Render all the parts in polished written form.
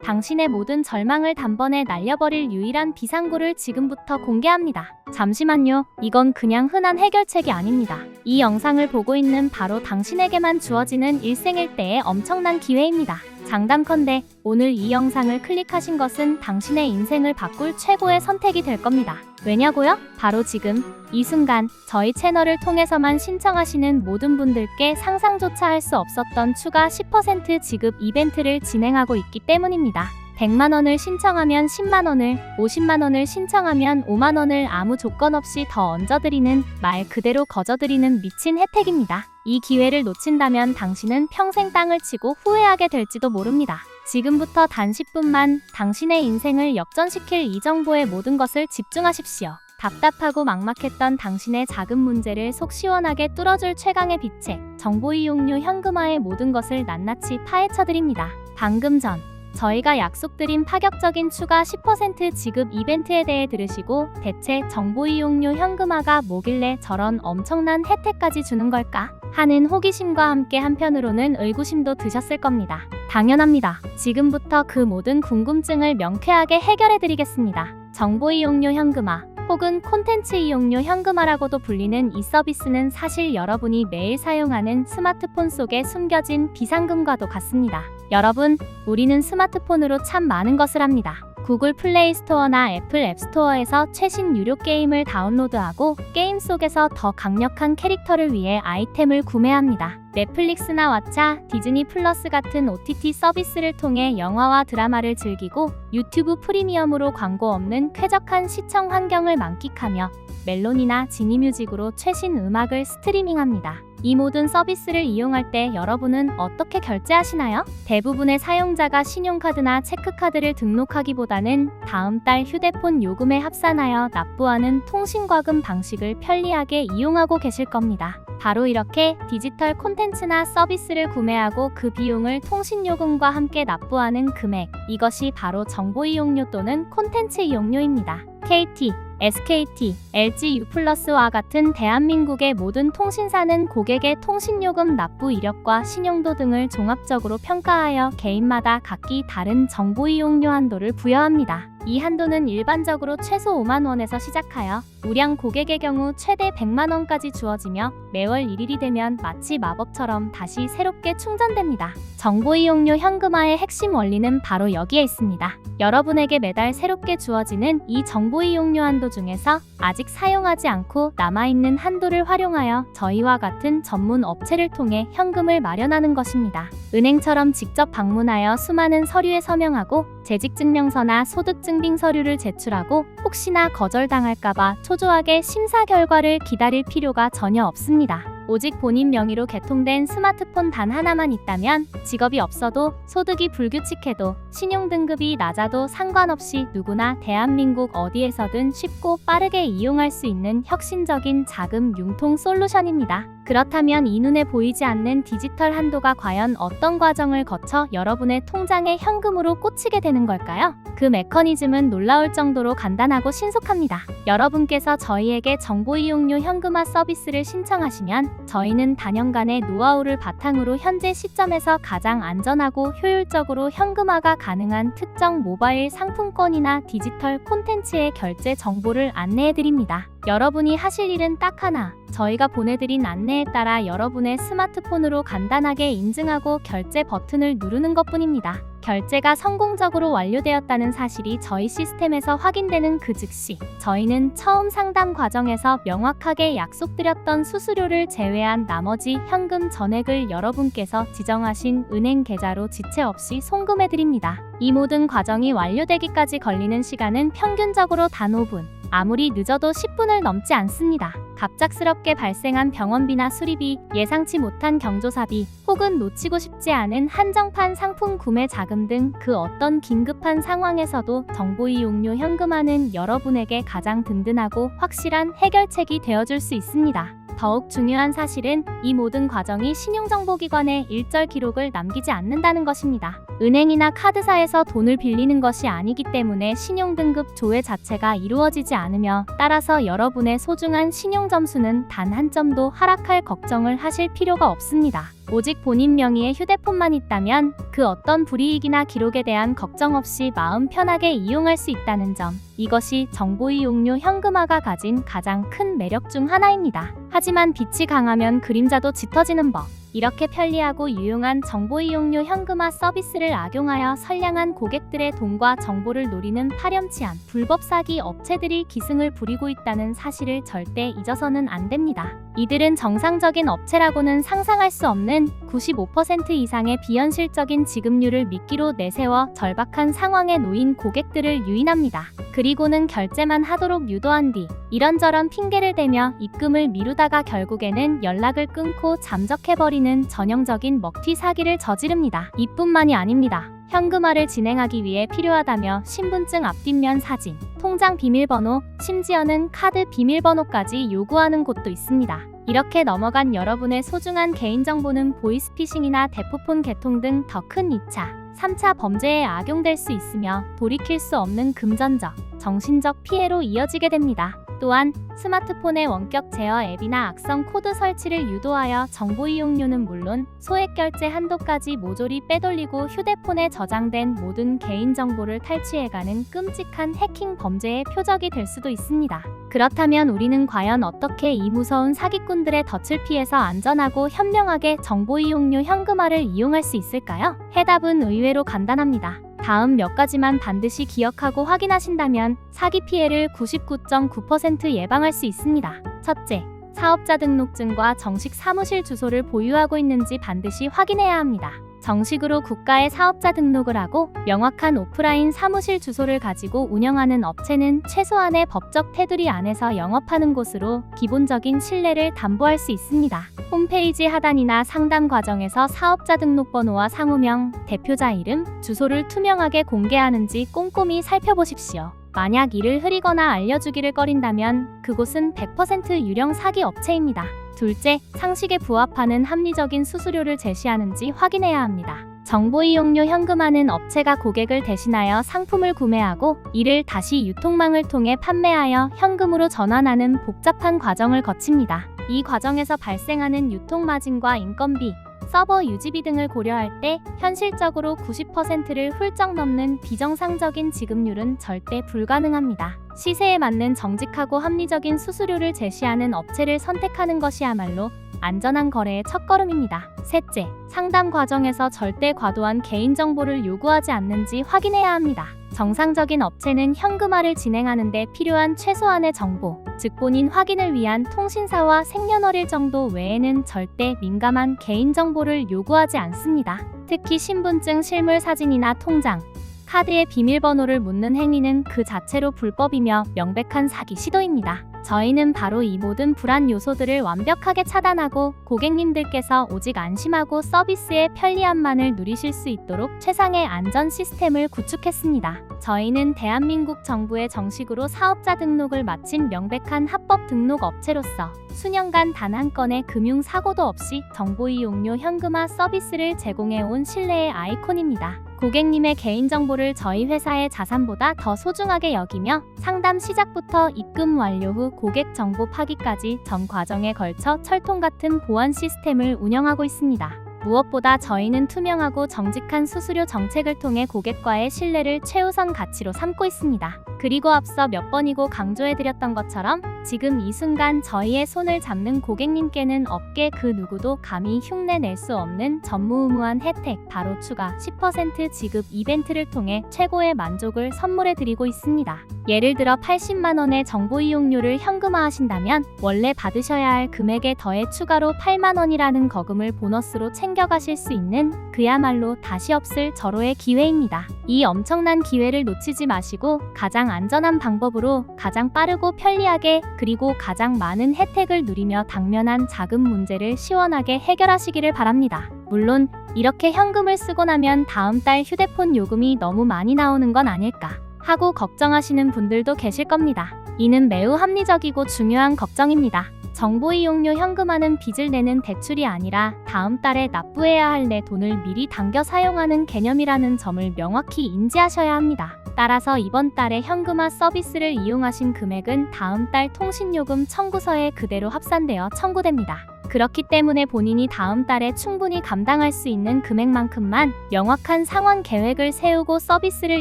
당신의 모든 절망을 단번에 날려버릴 유일한 비상구를 지금부터 공개합니다. 잠시만요. 이건 그냥 흔한 해결책이 아닙니다. 이 영상을 보고 있는 바로 당신에게만 주어지는 일생일대의 엄청난 기회입니다. 장담컨대 오늘 이 영상을 클릭하신 것은 당신의 인생을 바꿀 최고의 선택이 될 겁니다. 왜냐고요? 바로 지금 이 순간 저희 채널을 통해서만 신청하시는 모든 분들께 상상조차 할 수 없었던 추가 10% 지급 이벤트를 진행하고 있기 때문입니다. 100만원을 신청하면 10만원을, 50만원을 신청하면 5만원을 아무 조건 없이 더 얹어드리는, 말 그대로 거저드리는 미친 혜택입니다. 이 기회를 놓친다면 당신은 평생 땅을 치고 후회하게 될지도 모릅니다. 지금부터 단 10분만 당신의 인생을 역전시킬 이 정보의 모든 것을 집중하십시오. 답답하고 막막했던 당신의 작은 문제를 속 시원하게 뚫어줄 최강의 빛책, 정보 이용료 현금화의 모든 것을 낱낱이 파헤쳐드립니다. 방금 전 저희가 약속드린 파격적인 추가 10% 지급 이벤트에 대해 들으시고 대체 정보 이용료 현금화가 뭐길래 저런 엄청난 혜택까지 주는 걸까? 하는 호기심과 함께 한편으로는 의구심도 드셨을 겁니다. 당연합니다. 지금부터 그 모든 궁금증을 명쾌하게 해결해드리겠습니다. 정보 이용료 현금화 혹은 콘텐츠 이용료 현금화라고도 불리는 이 서비스는 사실 여러분이 매일 사용하는 스마트폰 속에 숨겨진 비상금과도 같습니다. 여러분, 우리는 스마트폰으로 참 많은 것을 합니다. 구글 플레이 스토어나 애플 앱 스토어에서 최신 유료 게임을 다운로드하고 게임 속에서 더 강력한 캐릭터를 위해 아이템을 구매합니다. 넷플릭스나 왓챠, 디즈니 플러스 같은 OTT 서비스를 통해 영화와 드라마를 즐기고 유튜브 프리미엄으로 광고 없는 쾌적한 시청 환경을 만끽하며 멜론이나 지니뮤직으로 최신 음악을 스트리밍합니다. 이 모든 서비스를 이용할 때 여러분은 어떻게 결제하시나요? 대부분의 사용자가 신용카드나 체크카드를 등록하기보다는 다음 달 휴대폰 요금에 합산하여 납부하는 통신과금 방식을 편리하게 이용하고 계실 겁니다. 바로 이렇게 디지털 콘텐츠나 서비스를 구매하고 그 비용을 통신요금과 함께 납부하는 금액, 이것이 바로 정보 이용료 또는 콘텐츠 이용료입니다. KT, SKT, LG U+와 같은 대한민국의 모든 통신사는 고객의 통신요금 납부 이력과 신용도 등을 종합적으로 평가하여 개인마다 각기 다른 정보 이용료 한도를 부여합니다. 이 한도는 일반적으로 최소 5만원에서 시작하여 우량 고객의 경우 최대 100만원까지 주어지며 매월 1일이 되면 마치 마법처럼 다시 새롭게 충전됩니다. 정보 이용료 현금화의 핵심 원리는 바로 여기에 있습니다. 여러분에게 매달 새롭게 주어지는 이 정보 이용료 한도 중에서 아직 사용하지 않고 남아있는 한도를 활용하여 저희와 같은 전문 업체를 통해 현금을 마련하는 것입니다. 은행처럼 직접 방문하여 수많은 서류에 서명하고 재직증명서나 소득증빙 서류를 제출하고 혹시나 거절당할까봐 초조하게 심사 결과를 기다릴 필요가 전혀 없습니다. 오직 본인 명의로 개통된 스마트폰 단 하나만 있다면 직업이 없어도 소득이 불규칙해도 신용등급이 낮아도 상관없이 누구나 대한민국 어디에서든 쉽고 빠르게 이용할 수 있는 혁신적인 자금 융통 솔루션입니다. 그렇다면 이 눈에 보이지 않는 디지털 한도가 과연 어떤 과정을 거쳐 여러분의 통장에 현금으로 꽂히게 되는 걸까요? 그 메커니즘은 놀라울 정도로 간단하고 신속합니다. 여러분께서 저희에게 정보 이용료 현금화 서비스를 신청하시면 저희는 단연간의 노하우를 바탕으로 현재 시점에서 가장 안전하고 효율적으로 현금화가 가능한 특정 모바일 상품권이나 디지털 콘텐츠의 결제 정보를 안내해드립니다. 여러분이 하실 일은 딱 하나, 저희가 보내드린 안내에 따라 여러분의 스마트폰으로 간단하게 인증하고 결제 버튼을 누르는 것뿐입니다. 결제가 성공적으로 완료되었다는 사실이 저희 시스템에서 확인되는 그 즉시 저희는 처음 상담 과정에서 명확하게 약속드렸던 수수료를 제외한 나머지 현금 전액을 여러분께서 지정하신 은행 계좌로 지체 없이 송금해드립니다. 이 모든 과정이 완료되기까지 걸리는 시간은 평균적으로 단 5분, 아무리 늦어도 10분을 넘지 않습니다. 갑작스럽게 발생한 병원비나 수리비, 예상치 못한 경조사비, 혹은 놓치고 싶지 않은 한정판 상품 구매 자금 등 그 어떤 긴급한 상황에서도 정보 이용료 현금화는 여러분에게 가장 든든하고 확실한 해결책이 되어줄 수 있습니다. 더욱 중요한 사실은 이 모든 과정이 신용정보기관에 일절 기록을 남기지 않는다는 것입니다. 은행이나 카드사에서 돈을 빌리는 것이 아니기 때문에 신용등급 조회 자체가 이루어지지 않으며 따라서 여러분의 소중한 신용점수는 단 한 점도 하락할 걱정을 하실 필요가 없습니다. 오직 본인 명의의 휴대폰만 있다면 그 어떤 불이익이나 기록에 대한 걱정 없이 마음 편하게 이용할 수 있다는 점. 이것이 정보이용료 현금화가 가진 가장 큰 매력 중 하나입니다. 하지만 빛이 강하면 그림자도 짙어지는 법. 이렇게 편리하고 유용한 정보이용료 현금화 서비스를 악용하여 선량한 고객들의 돈과 정보를 노리는 파렴치한 불법 사기 업체들이 기승을 부리고 있다는 사실을 절대 잊어서는 안 됩니다. 이들은 정상적인 업체라고는 상상할 수 없는 95% 이상의 비현실적인 지급률을 미끼로 내세워 절박한 상황에 놓인 고객들을 유인합니다. 그리고는 결제만 하도록 유도한 뒤 이런저런 핑계를 대며 입금을 미루다가 결국에는 연락을 끊고 잠적해버리는 전형적인 먹튀 사기를 저지릅니다. 이뿐만이 아닙니다. 현금화를 진행하기 위해 필요하다며 신분증 앞뒷면 사진, 통장 비밀번호, 심지어는 카드 비밀번호까지 요구하는 곳도 있습니다. 이렇게 넘어간 여러분의 소중한 개인정보는 보이스피싱이나 대포폰 개통 등 더 큰 2차, 3차 범죄에 악용될 수 있으며 돌이킬 수 없는 금전적, 정신적 피해로 이어지게 됩니다. 또한 스마트폰의 원격 제어 앱이나 악성 코드 설치를 유도하여 정보 이용료는 물론 소액 결제 한도까지 모조리 빼돌리고 휴대폰에 저장된 모든 개인정보를 탈취해가는 끔찍한 해킹 범죄의 표적이 될 수도 있습니다. 그렇다면 우리는 과연 어떻게 이 무서운 사기꾼들의 덫을 피해서 안전하고 현명하게 정보 이용료 현금화를 이용할 수 있을까요? 해답은 의외로 간단합니다. 다음 몇 가지만 반드시 기억하고 확인하신다면 사기 피해를 99.9% 예방할 수 있습니다. 첫째, 사업자 등록증과 정식 사무실 주소를 보유하고 있는지 반드시 확인해야 합니다. 정식으로 국가에 사업자 등록을 하고 명확한 오프라인 사무실 주소를 가지고 운영하는 업체는 최소한의 법적 테두리 안에서 영업하는 곳으로 기본적인 신뢰를 담보할 수 있습니다. 홈페이지 하단이나 상담 과정에서 사업자 등록번호와 상호명, 대표자 이름, 주소를 투명하게 공개하는지 꼼꼼히 살펴보십시오. 만약 이를 흐리거나 알려주기를 꺼린다면 그곳은 100% 유령 사기 업체입니다. 둘째, 상식에 부합하는 합리적인 수수료를 제시하는지 확인해야 합니다. 정보 이용료 현금화는 업체가 고객을 대신하여 상품을 구매하고 이를 다시 유통망을 통해 판매하여 현금으로 전환하는 복잡한 과정을 거칩니다. 이 과정에서 발생하는 유통마진과 인건비, 서버 유지비 등을 고려할 때 현실적으로 90%를 훌쩍 넘는 비정상적인 지급률은 절대 불가능합니다. 시세에 맞는 정직하고 합리적인 수수료를 제시하는 업체를 선택하는 것이야말로 안전한 거래의 첫걸음입니다. 셋째, 상담 과정에서 절대 과도한 개인정보를 요구하지 않는지 확인해야 합니다. 정상적인 업체는 현금화를 진행하는 데 필요한 최소한의 정보, 즉 본인 확인을 위한 통신사와 생년월일 정도 외에는 절대 민감한 개인정보를 요구하지 않습니다. 특히 신분증 실물 사진이나 통장, 카드의 비밀번호를 묻는 행위는 그 자체로 불법이며 명백한 사기 시도입니다. 저희는 바로 이 모든 불안 요소들을 완벽하게 차단하고 고객님들께서 오직 안심하고 서비스의 편리함만을 누리실 수 있도록 최상의 안전 시스템을 구축했습니다. 저희는 대한민국 정부의 정식으로 사업자 등록을 마친 명백한 합법 등록 업체로서 수년간 단 한 건의 금융 사고도 없이 정보 이용료 현금화 서비스를 제공해온 신뢰의 아이콘입니다. 고객님의 개인정보를 저희 회사의 자산보다 더 소중하게 여기며 상담 시작부터 입금 완료 후 고객 정보 파기까지 전 과정에 걸쳐 철통 같은 보안 시스템을 운영하고 있습니다. 무엇보다 저희는 투명하고 정직한 수수료 정책을 통해 고객과의 신뢰를 최우선 가치로 삼고 있습니다. 그리고 앞서 몇 번이고 강조해드렸던 것처럼 지금 이 순간 저희의 손을 잡는 고객님께는 업계 그 누구도 감히 흉내낼 수 없는 전무후무한 혜택, 바로 추가 10% 지급 이벤트를 통해 최고의 만족을 선물해드리고 있습니다. 예를 들어 80만 원의 정보 이용료를 현금화하신다면 원래 받으셔야 할 금액에 더해 추가로 8만 원이라는 거금을 보너스로 챙겨가실 수 있는 그야말로 다시 없을 절호의 기회입니다. 이 엄청난 기회를 놓치지 마시고 가장 안전한 방법으로 가장 빠르고 편리하게 그리고 가장 많은 혜택을 누리며 당면한 자금 문제를 시원하게 해결하시기를 바랍니다. 물론 이렇게 현금을 쓰고 나면 다음 달 휴대폰 요금이 너무 많이 나오는 건 아닐까 하고 걱정하시는 분들도 계실 겁니다. 이는 매우 합리적이고 중요한 걱정입니다. 정보 이용료 현금화는 빚을 내는 대출이 아니라 다음 달에 납부해야 할 내 돈을 미리 당겨 사용하는 개념이라는 점을 명확히 인지하셔야 합니다. 따라서 이번 달에 현금화 서비스를 이용하신 금액은 다음 달 통신요금 청구서에 그대로 합산되어 청구됩니다. 그렇기 때문에 본인이 다음 달에 충분히 감당할 수 있는 금액만큼만 명확한 상환 계획을 세우고 서비스를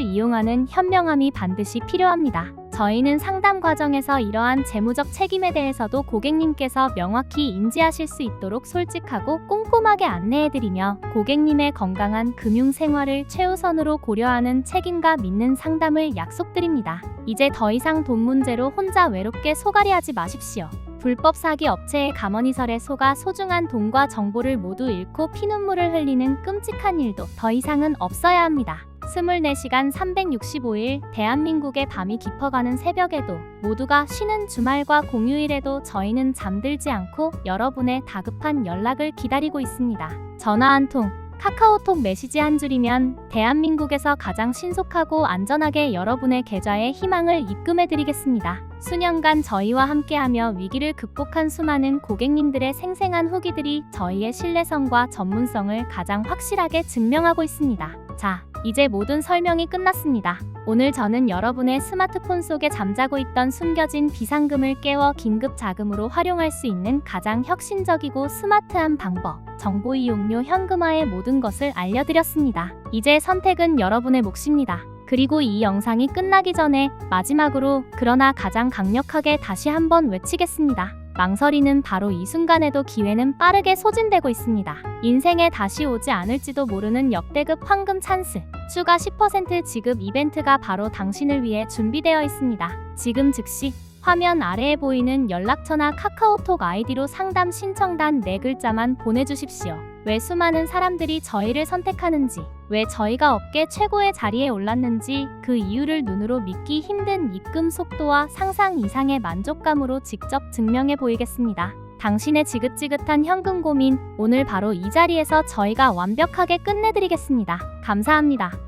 이용하는 현명함이 반드시 필요합니다. 저희는 상담 과정에서 이러한 재무적 책임에 대해서도 고객님께서 명확히 인지하실 수 있도록 솔직하고 꼼꼼하게 안내해드리며 고객님의 건강한 금융 생활을 최우선으로 고려하는 책임과 믿는 상담을 약속드립니다. 이제 더 이상 돈 문제로 혼자 외롭게 소갈이하지 마십시오. 불법 사기 업체의 감언이설에 속아 소중한 돈과 정보를 모두 잃고 피눈물을 흘리는 끔찍한 일도 더 이상은 없어야 합니다. 24시간 365일 대한민국의 밤이 깊어가는 새벽에도 모두가 쉬는 주말과 공휴일에도 저희는 잠들지 않고 여러분의 다급한 연락을 기다리고 있습니다. 전화 한 통, 카카오톡 메시지 한 줄이면 대한민국에서 가장 신속하고 안전하게 여러분의 계좌에 희망을 입금해드리겠습니다. 수년간 저희와 함께하며 위기를 극복한 수많은 고객님들의 생생한 후기들이 저희의 신뢰성과 전문성을 가장 확실하게 증명하고 있습니다. 자, 이제 모든 설명이 끝났습니다. 오늘 저는 여러분의 스마트폰 속에 잠자고 있던 숨겨진 비상금을 깨워 긴급 자금으로 활용할 수 있는 가장 혁신적이고 스마트한 방법, 정보 이용료 현금화의 모든 것을 알려드렸습니다. 이제 선택은 여러분의 몫입니다. 그리고 이 영상이 끝나기 전에 마지막으로 그러나 가장 강력하게 다시 한번 외치겠습니다. 망설이는 바로 이 순간에도 기회는 빠르게 소진되고 있습니다. 인생에 다시 오지 않을지도 모르는 역대급 황금 찬스, 추가 10% 지급 이벤트가 바로 당신을 위해 준비되어 있습니다. 지금 즉시 화면 아래에 보이는 연락처나 카카오톡 아이디로 상담 신청단 4글자만 보내주십시오. 왜 수많은 사람들이 저희를 선택하는지, 왜 저희가 업계 최고의 자리에 올랐는지 그 이유를 눈으로 믿기 힘든 입금 속도와 상상 이상의 만족감으로 직접 증명해 보이겠습니다. 당신의 지긋지긋한 현금 고민, 오늘 바로 이 자리에서 저희가 완벽하게 끝내드리겠습니다. 감사합니다.